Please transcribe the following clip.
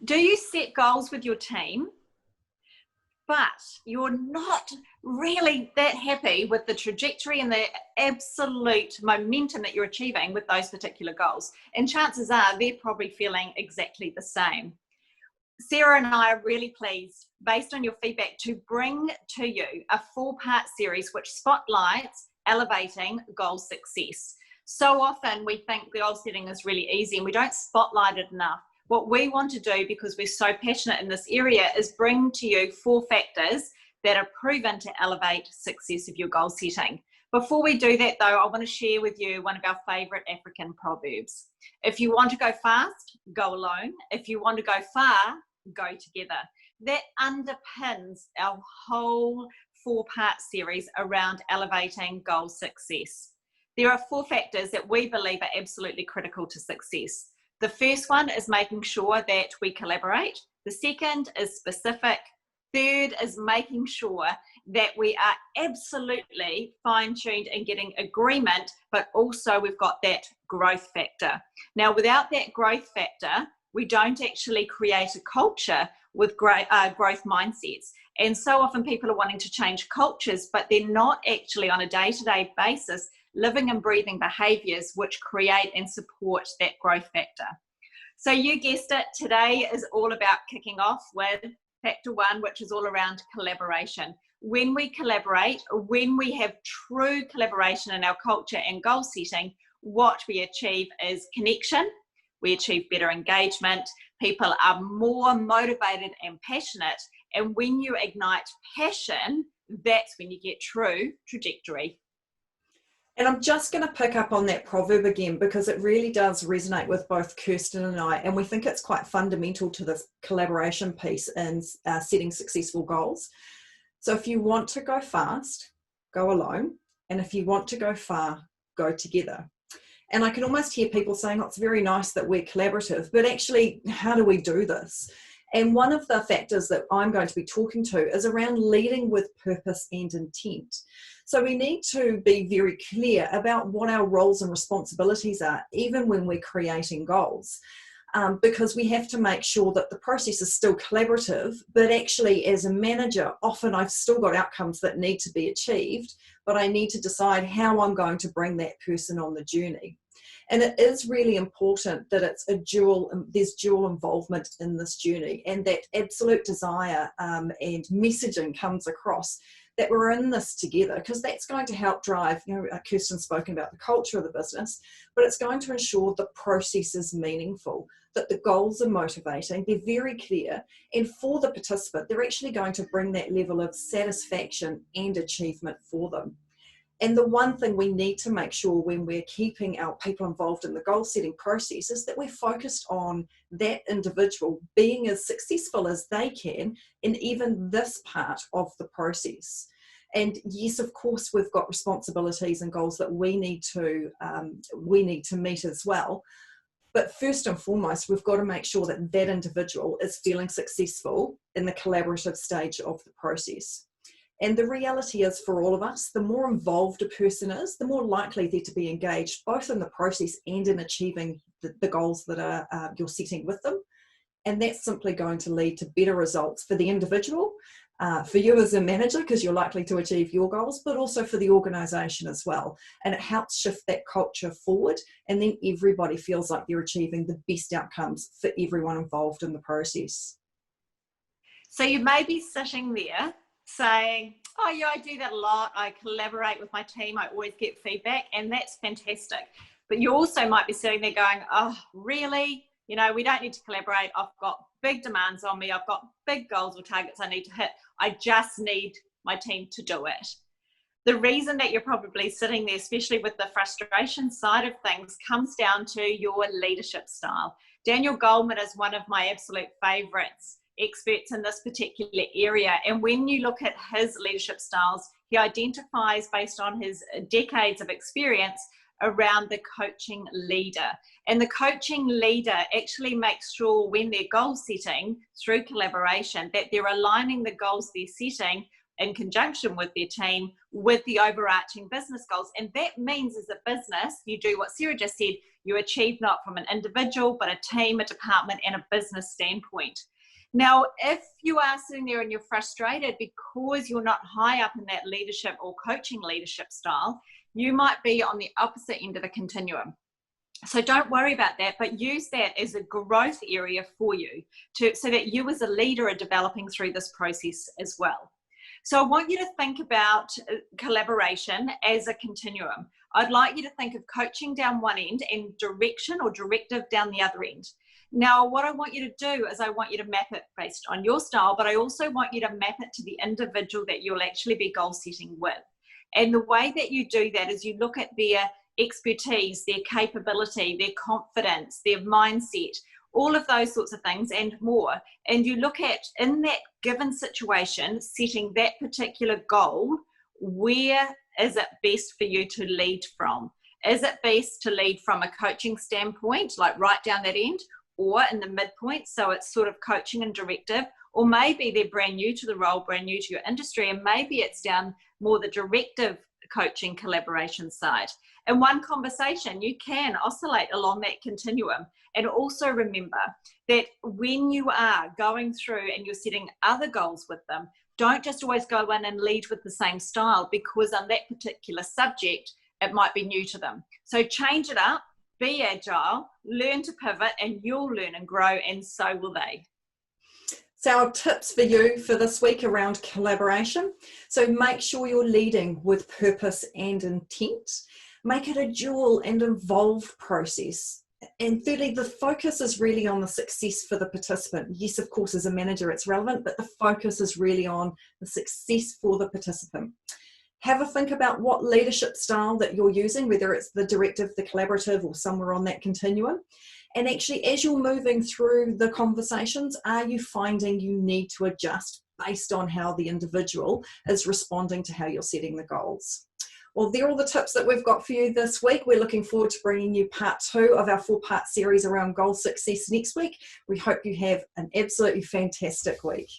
Do you set goals with your team, but you're not really that happy with the trajectory and the absolute momentum that you're achieving with those particular goals? And chances are they're probably feeling exactly the same. Sarah and I are really pleased, based on your feedback, to bring to you a 4-part series which spotlights elevating goal success. So often we think goal setting is really easy and we don't spotlight it enough. What we want to do, because we're so passionate in this area, is bring to you 4 factors that are proven to elevate success of your goal setting. Before we do that though, I want to share with you one of our favourite African proverbs. If you want to go fast, go alone. If you want to go far, go together. That underpins our whole 4-part series around elevating goal success. There are 4 factors that we believe are absolutely critical to success. The first one is making sure that we collaborate. The second is specific. Third is making sure that we are absolutely fine-tuned and getting agreement, but also we've got that growth factor. Now, without that growth factor, we don't actually create a culture with growth mindsets. And so often people are wanting to change cultures, but they're not actually on a day-to-day basis living and breathing behaviours which create and support that growth factor. So you guessed it, today is all about kicking off with factor 1, which is all around collaboration. When we collaborate, when we have true collaboration in our culture and goal setting, what we achieve is connection. We achieve better engagement. People are more motivated and passionate. And when you ignite passion, that's when you get true trajectory. And I'm just going to pick up on that proverb again, because it really does resonate with both Kirsten and I. And we think it's quite fundamental to this collaboration piece in setting successful goals. So if you want to go fast, go alone. And if you want to go far, go together. And I can almost hear people saying, oh, it's very nice that we're collaborative, but actually, how do we do this? And one of the factors that I'm going to be talking to is around leading with purpose and intent. So we need to be very clear about what our roles and responsibilities are, even when we're creating goals. Because we have to make sure that the process is still collaborative, but actually as a manager, often I've still got outcomes that need to be achieved, but I need to decide how I'm going to bring that person on the journey. And it is really important that there's dual involvement in this journey, and that absolute desire and messaging comes across that we're in this together, because that's going to help drive, Kirsten's spoken about the culture of the business, but it's going to ensure the process is meaningful, that the goals are motivating, they're very clear, and for the participant, they're actually going to bring that level of satisfaction and achievement for them. And the one thing we need to make sure when we're keeping our people involved in the goal setting process is that we're focused on that individual being as successful as they can in even this part of the process. And yes, of course, we've got responsibilities and goals that we need to meet as well. But first and foremost, we've got to make sure that that individual is feeling successful in the collaborative stage of the process. And the reality is, for all of us, the more involved a person is, the more likely they're to be engaged, both in the process and in achieving the goals that you're setting with them. And that's simply going to lead to better results for the individual, for you as a manager, because you're likely to achieve your goals, but also for the organisation as well. And it helps shift that culture forward, and then everybody feels like they're achieving the best outcomes for everyone involved in the process. So you may be sitting there saying, oh yeah, I do that a lot. I collaborate with my team. I always get feedback, and that's fantastic. But you also might be sitting there going, oh, really? We don't need to collaborate. I've got big demands on me. I've got big goals or targets I need to hit. I just need my team to do it. The reason that you're probably sitting there, especially with the frustration side of things, comes down to your leadership style. Daniel Goleman is one of my absolute favorites, experts in this particular area. And when you look at his leadership styles, he identifies, based on his decades of experience, around the coaching leader. And the coaching leader actually makes sure, when they're goal setting through collaboration, that they're aligning the goals they're setting in conjunction with their team with the overarching business goals. And that means as a business, you do what Sarah just said, you achieve not from an individual, but a team, a department, and a business standpoint. Now, if you are sitting there and you're frustrated because you're not high up in that leadership or coaching leadership style, you might be on the opposite end of the continuum. So don't worry about that, but use that as a growth area for you so that you as a leader are developing through this process as well. So I want you to think about collaboration as a continuum. I'd like you to think of coaching down one end and direction or directive down the other end. Now, what I want you to do is I want you to map it based on your style, but I also want you to map it to the individual that you'll actually be goal setting with. And the way that you do that is you look at their expertise, their capability, their confidence, their mindset, all of those sorts of things and more. And you look at, in that given situation, setting that particular goal, where is it best for you to lead from? Is it best to lead from a coaching standpoint, like right down that end, or in the midpoint, so it's sort of coaching and directive, or maybe they're brand new to the role, brand new to your industry, and maybe it's down more the directive coaching collaboration side. In one conversation, you can oscillate along that continuum. And also remember that when you are going through and you're setting other goals with them, don't just always go in and lead with the same style, because on that particular subject, it might be new to them. So change it up. Be agile, learn to pivot, and you'll learn and grow, and so will they. So our tips for you for this week around collaboration. So make sure you're leading with purpose and intent. Make it a dual and involved process. And thirdly, the focus is really on the success for the participant. Yes, of course, as a manager, it's relevant, but the focus is really on the success for the participant. Have a think about what leadership style that you're using, whether it's the directive, the collaborative, or somewhere on that continuum. And actually, as you're moving through the conversations, are you finding you need to adjust based on how the individual is responding to how you're setting the goals? Well, they're all the tips that we've got for you this week. We're looking forward to bringing you part 2 of our 4-part series around goal success next week. We hope you have an absolutely fantastic week.